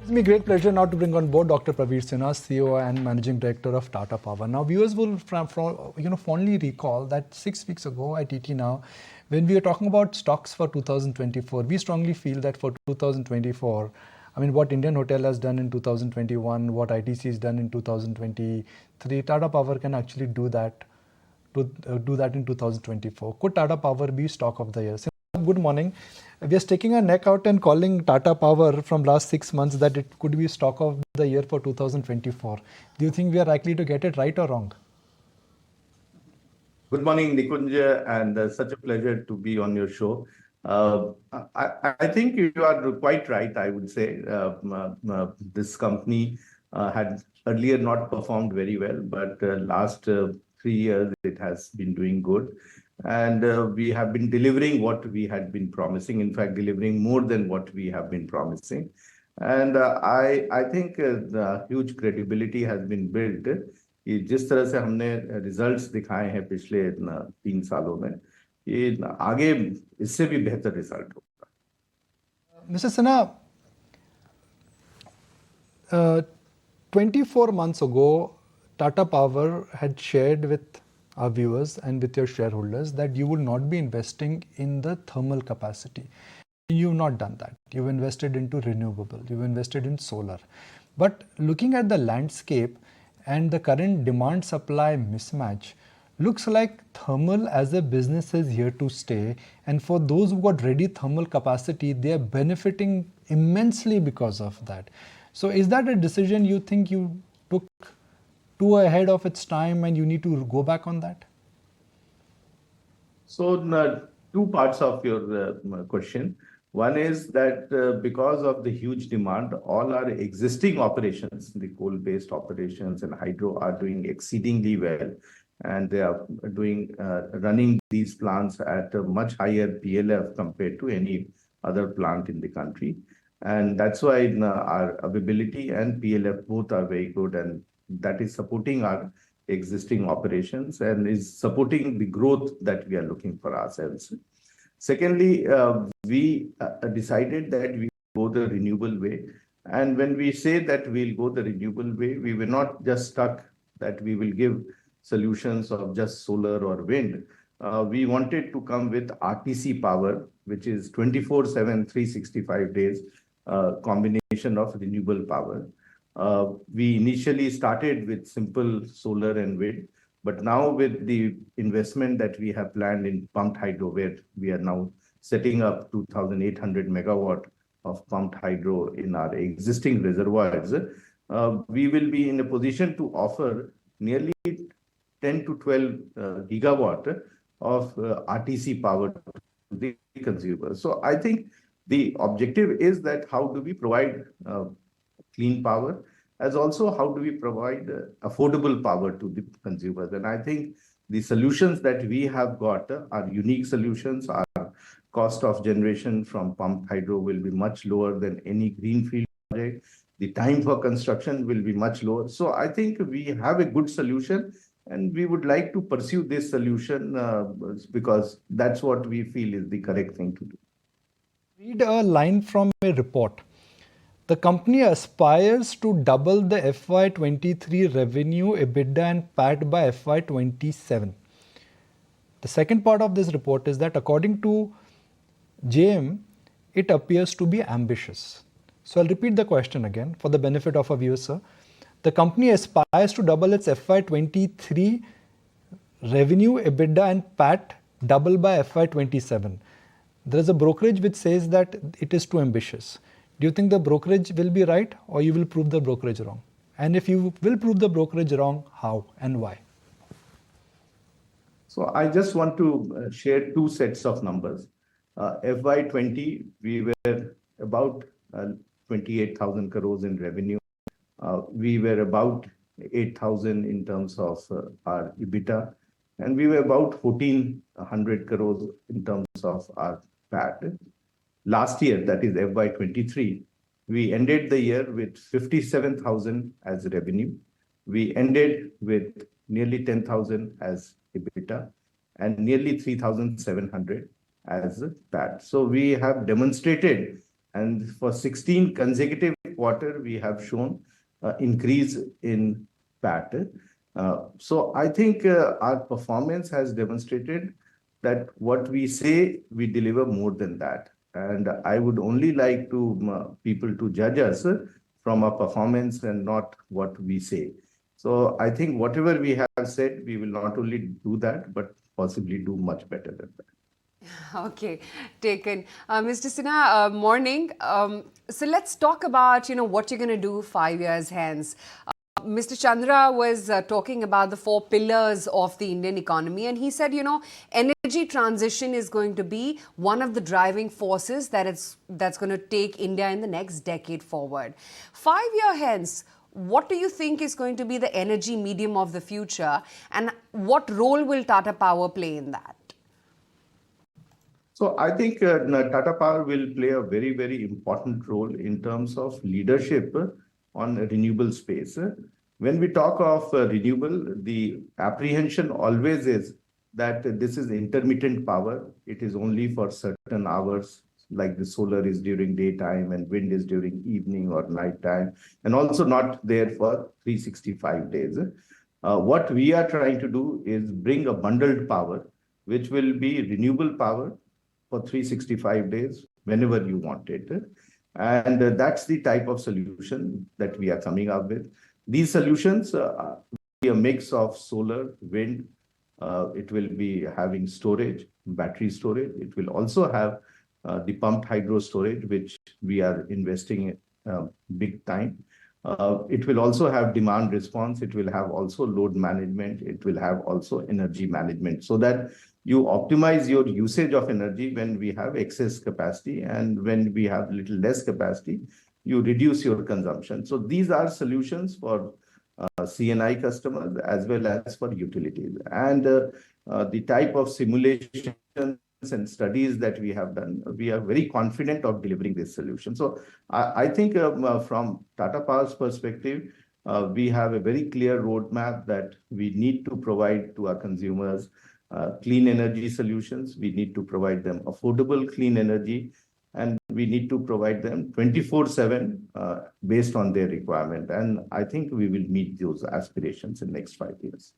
It's me great pleasure now to bring on board Dr. Praveer Sinha, CEO and Managing Director of Tata Power. Now, viewers will fondly recall that 6 weeks ago at TT Now, when we were talking about stocks for 2024, we strongly feel that for 2024, what Indian Hotel has done in 2021, what ITC has done in 2023, Tata Power can actually do that in 2024. Could Tata Power be stock of the year? Good morning. We are sticking our neck out and calling Tata Power from last 6 months that it could be stock of the year for 2024. Do you think we are likely to get it right or wrong? Good morning, Nikunj, and such a pleasure to be on your show. I think you are quite right, I would say. This company had earlier not performed very well, but last 3 years it has been doing good. And we have been delivering what we had been promising, in fact, delivering more than what we have been promising. And I think the huge credibility has been built. कि जिस तरह से हमने results दिखाए हैं पिछले 3 सालों में, ये आगे इससे भी बेहतर रिजल्ट होगा. Mr. Sinha, 24 months ago, Tata Power had shared with our viewers and with your shareholders that you will not be investing in the thermal capacity. You've not done that. You've invested into renewable. You've invested in solar. But looking at the landscape and the current demand-supply mismatch, looks like thermal as a business is here to stay. And for those who got ready thermal capacity, they are benefiting immensely because of that. So is that a decision you think you took too ahead of its time and you need to go back on that? So, 2 parts of your question. One is that because of the huge demand, all our existing operations, the coal-based operations and hydro, are doing exceedingly well. And they are running these plants at a much higher PLF compared to any other plant in the country. And that's why our availability and PLF both are very good, and that is supporting our existing operations and is supporting the growth that we are looking for ourselves. Secondly, we decided that we go the renewable way. And when we say that we'll go the renewable way, we were not just stuck that we will give solutions of just solar or wind. We wanted to come with RTC power, which is 24/7, 365 days, combination of renewable power. We initially started with simple solar and wind, but now with the investment that we have planned in pumped hydro, where we are now setting up 2,800 megawatt of pumped hydro in our existing reservoirs, we will be in a position to offer nearly 10 to 12 gigawatt of RTC power to the consumer. So I think the objective is that how do we provide clean power, as also how do we provide affordable power to the consumers. And I think the solutions that we have got are unique solutions. Our cost of generation from pumped hydro will be much lower than any greenfield project. The time for construction will be much lower. So I think we have a good solution, and we would like to pursue this solution because that's what we feel is the correct thing to do. Read a line from a report. The company aspires to double the FY23 revenue, EBITDA and PAT by FY27. The second part of this report is that according to JM, it appears to be ambitious. So I'll repeat the question again for the benefit of our viewers, sir. The company aspires to double its FY23 revenue, EBITDA and PAT double by FY27. There is a brokerage which says that it is too ambitious. Do you think the brokerage will be right, or you will prove the brokerage wrong? And if you will prove the brokerage wrong, how and why? So I just want to share 2 sets of numbers. FY20, we were about 28,000 crores in revenue. We were about 8,000 in terms of our EBITDA, and we were about 1,400 crores in terms of our PAT. Last year, that is FY23, we ended the year with 57,000 as revenue. We ended with nearly 10,000 as EBITDA and nearly 3,700 as PAT. So we have demonstrated, and for 16 consecutive quarter we have shown increase in PAT. So I think our performance has demonstrated that what we say, we deliver more than that. And I would only like to people to judge us from our performance and not what we say. So I think whatever we have said, we will not only do that, but possibly do much better than that. Okay, taken. Mr. Sinha, morning. So let's talk about, what you're going to do 5 years hence. Mr. Chandra was talking about the 4 pillars of the Indian economy, and he said, energy transition is going to be one of the driving forces that's going to take India in the next decade forward. 5 years hence, what do you think is going to be the energy medium of the future, and what role will Tata Power play in that? So I think Tata Power will play a very, very important role in terms of leadership on renewable space. When we talk of renewable, the apprehension always is that this is intermittent power. It is only for certain hours, like the solar is during daytime and wind is during evening or nighttime, and also not there for 365 days. What we are trying to do is bring a bundled power, which will be renewable power for 365 days, whenever you want it. And that's the type of solution that we are coming up with. These solutions will be a mix of solar, wind. It will be having storage, battery storage. It will also have the pumped hydro storage, which we are investing big time. It will also have demand response. It will have also load management. It will have also energy management, so that you optimize your usage of energy when we have excess capacity, and when we have little less capacity, you reduce your consumption. So these are solutions for CNI customers as well as for utilities. And the type of simulations and studies that we have done, we are very confident of delivering this solution. So I think from Tata Power's perspective, we have a very clear roadmap that we need to provide to our consumers clean energy solutions. We need to provide them affordable clean energy, and we need to provide them 24/7 based on their requirement. And I think we will meet those aspirations in the next 5 years.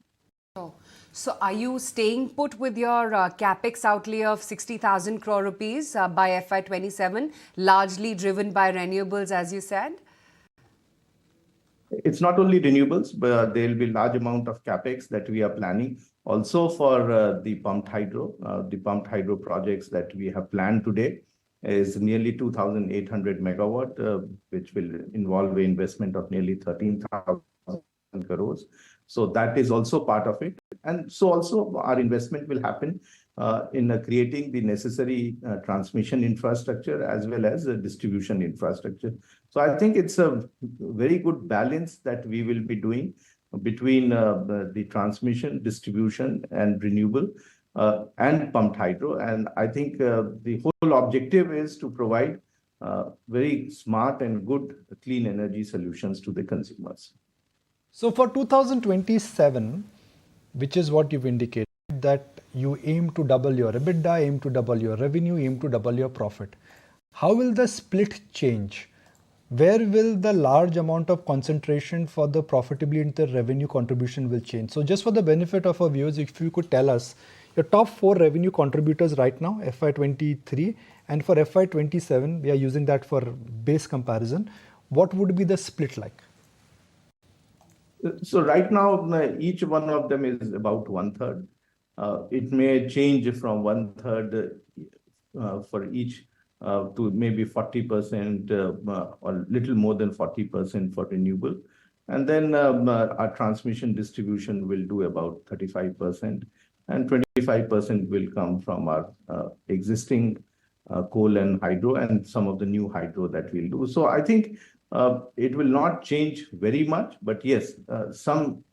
So are you staying put with your Capex outlay of 60,000 crore rupees by FY27, largely driven by renewables, as you said? It's not only renewables, but there will be large amount of Capex that we are planning also for the pumped hydro. The pumped hydro projects that we have planned today is nearly 2,800 megawatt, which will involve an investment of nearly 13,000 crores. So that is also part of it. And so also our investment will happen in creating the necessary transmission infrastructure as well as distribution infrastructure. So I think it's a very good balance that we will be doing between the transmission, distribution, and renewable and pumped hydro. And I think the whole objective is to provide very smart and good clean energy solutions to the consumers. So for 2027, which is what you've indicated, that you aim to double your EBITDA, aim to double your revenue, aim to double your profit. How will the split change? Where will the large amount of concentration for the profitability and the revenue contribution will change? So just for the benefit of our viewers, if you could tell us your top 4 revenue contributors right now, FY23, and for FY27, we are using that for base comparison. What would be the split like? So right now, each one of them is about 1/3. It may change from 1/3 for each to maybe 40% or little more than 40% for renewable. And then our transmission distribution will do about 35%, and 25% will come from our existing coal and hydro and some of the new hydro that we'll do. So I think it will not change very much, but yes, some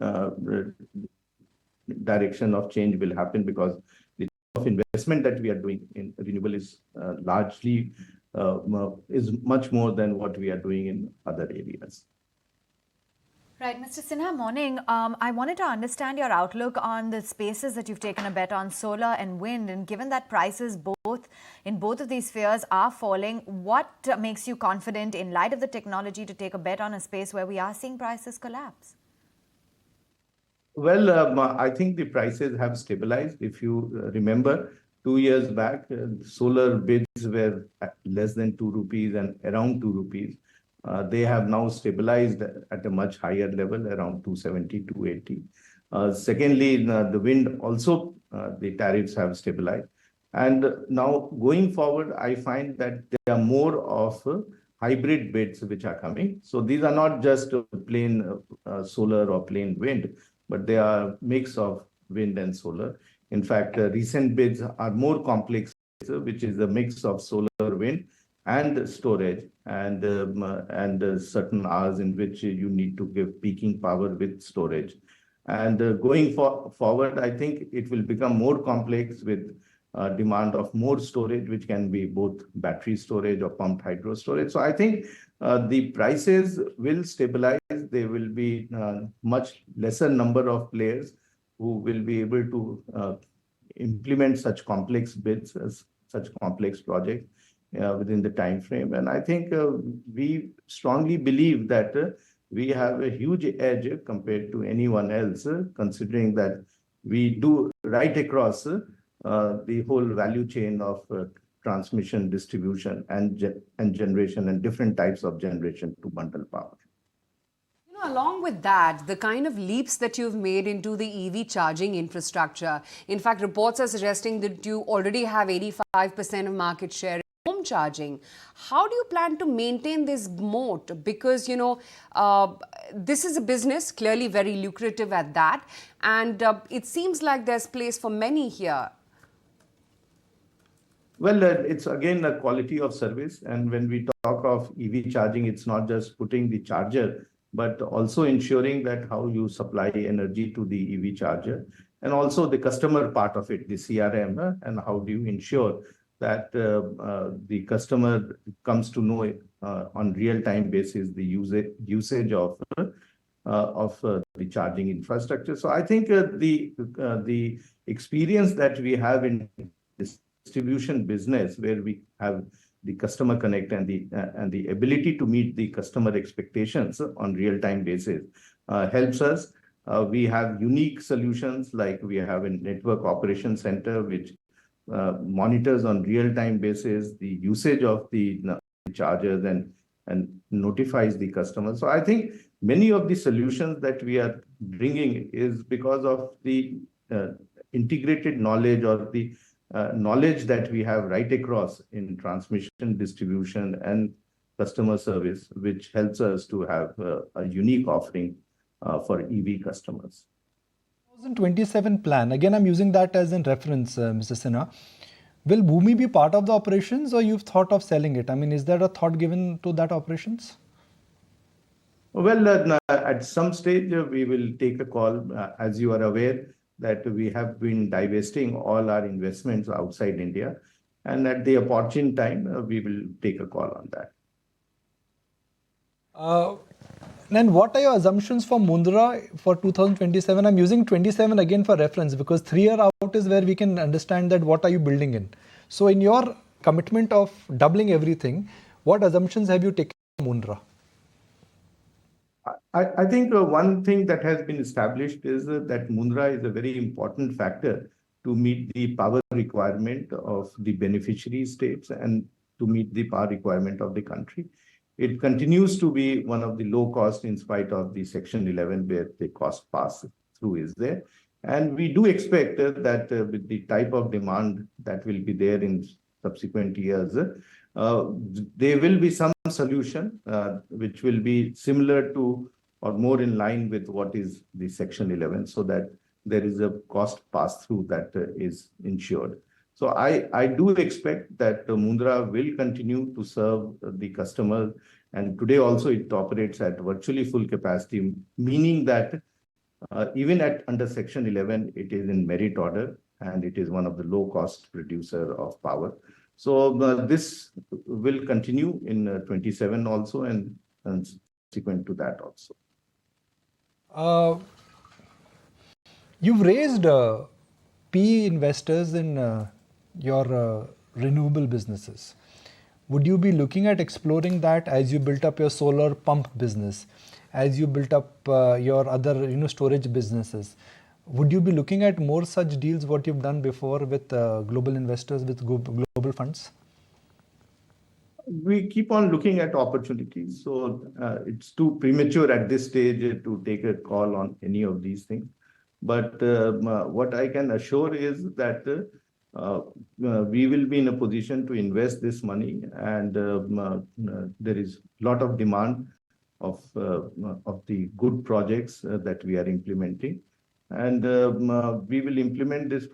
direction of change will happen, because the of investment that we are doing in renewable is largely is much more than what we are doing in other areas. Right, Mr. Sinha, morning. I wanted to understand your outlook on the spaces that you've taken a bet on, solar and wind. And given that prices in both of these spheres are falling, what makes you confident in light of the technology to take a bet on a space where we are seeing prices collapse? Well, I think the prices have stabilized. If you remember, 2 years back, solar bids were at less than 2 rupees and around 2 rupees. They have now stabilized at a much higher level, around 270, 280. Secondly, the wind also, the tariffs have stabilized. And now going forward, I find that there are more of hybrid bids which are coming. So these are not just plain solar or plain wind, but they are mix of wind and solar. In fact, recent bids are more complex, which is a mix of solar, wind, and storage, and certain hours in which you need to give peaking power with storage. And going forward, I think it will become more complex with demand of more storage, which can be both battery storage or pumped hydro storage. So I think the prices will stabilize. There will be much lesser number of players who will be able to implement such complex bids, such complex projects within the time frame. And I think we strongly believe that we have a huge edge compared to anyone else, considering that we do right across the whole value chain of transmission, distribution, and generation, and different types of generation to bundle power. Along with that, the kind of leaps that you've made into the EV charging infrastructure. In fact, reports are suggesting that you already have 85% of market share in home charging. How do you plan to maintain this moat? Because, this is a business, clearly very lucrative at that. And it seems like there's place for many here. Well, it's again a quality of service. And when we talk of EV charging, it's not just putting the charger, but also ensuring that how you supply energy to the EV charger, and also the customer part of it, the CRM, and how do you ensure that the customer comes to know on real-time basis the usage of the charging infrastructure. So I think the experience that we have in distribution business, where we have the customer connect and the ability to meet the customer expectations on real-time basis, helps us. We have unique solutions, like we have a network operation center which monitors on real-time basis the usage of the chargers and notifies the customer. So I think many of the solutions that we are bringing is because of the integrated knowledge, or the knowledge that we have right across in transmission, distribution, and customer service, which helps us to have a unique offering for EV customers. 2027 plan, again, I'm using that as a reference, Mr. Sinha. Will Bhumi be part of the operations, or you've thought of selling it? I mean, is there a thought given to that operations? Well, at some stage, we will take a call. As you are aware, that we have been divesting all our investments outside India. And at the opportune time, we will take a call on that. Then what are your assumptions for Mundra for 2027? I'm using 27 again for reference, because 3 year out is where we can understand that what are you building in. So in your commitment of doubling everything, what assumptions have you taken for Mundra? I think one thing that has been established is that Mundra is a very important factor to meet the power requirement of the beneficiary states and to meet the power requirement of the country. It continues to be one of the low cost, in spite of the Section 11, where the cost pass through is there. And we do expect that with the type of demand that will be there in subsequent years, there will be some solution which will be similar to or more in line with what is the Section 11, so that there is a cost pass-through that is ensured. So I do expect that Mundra will continue to serve the customer, and today also it operates at virtually full capacity, meaning that even at under Section 11, it is in merit order, and it is one of the low-cost producer of power. So this will continue in 27 also, and subsequent to that also. You've raised PE investors in your renewable businesses. Would you be looking at exploring that as you built up your solar pump business, as you built up your other storage businesses? Would you be looking at more such deals what you've done before with global investors, with global funds? We keep on looking at opportunities. So it's too premature at this stage to take a call on any of these things. But what I can assure is that we will be in a position to invest this money, and there is a lot of demand of the good projects that we are implementing. And we will implement this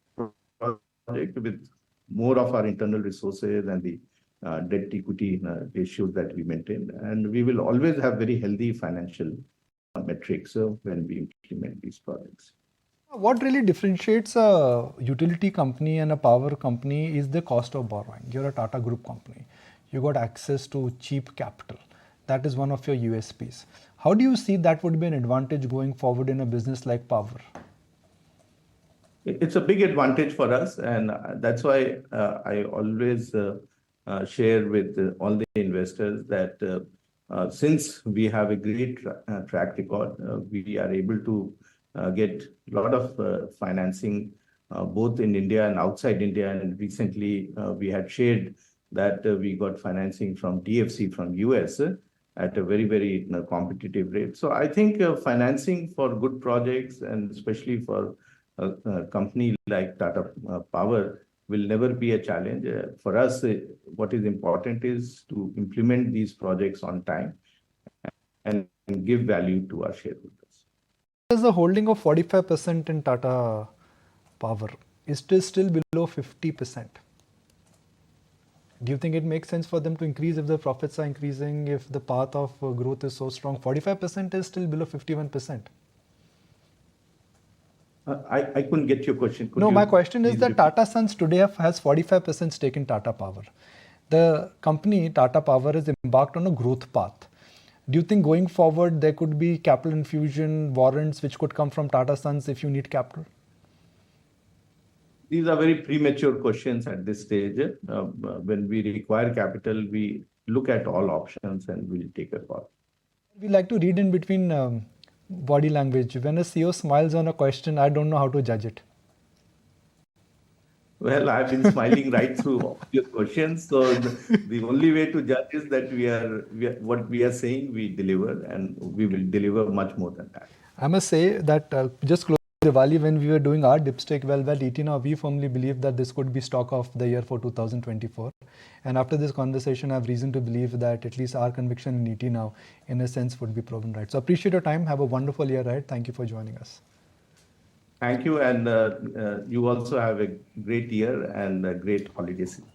project with more of our internal resources and the debt equity ratios that we maintain. And we will always have very healthy financial metrics when we implement these projects. What really differentiates a utility company and a power company is the cost of borrowing. You're a Tata Group company. You got access to cheap capital. That is one of your USPs. How do you see that would be an advantage going forward in a business like power? It's a big advantage for us, and that's why I always share with all the investors that since we have a great track record, we are able to get a lot of financing both in India and outside India. And recently we had shared that we got financing from DFC from US at a very, very competitive rate. So I think financing for good projects, and especially for a company like Tata Power, will never be a challenge. For us, what is important is to implement these projects on time and give value to our shareholders. There's a holding of 45% in Tata Power. Is it still below 50%? Do you think it makes sense for them to increase if the profits are increasing, if the path of growth is so strong? 45% is still below 51%. I couldn't get your question. No, my question is that Tata Sons today has 45% stake in Tata Power. The company, Tata Power, is embarked on a growth path. Do you think going forward there could be capital infusion, warrants which could come from Tata Sons if you need capital? These are very premature questions at this stage. When we require capital, we look at all options and we'll take a call. We like to read in between body language. When a CEO smiles on a question, I don't know how to judge it. Well, I've been smiling right through all your questions. So the only way to judge is that what we are saying, we deliver, and we will deliver much more than that. I must say that just close Diwali, when we were doing our dipstick well eaten, we firmly believe that this could be stock of the year for 2024. And after this conversation, I have reason to believe that at least our conviction in ET now, in a sense, would be proven right. So appreciate your time. Have a wonderful year ahead. Thank you for joining us. Thank you. And you also have a great year and a great holiday season.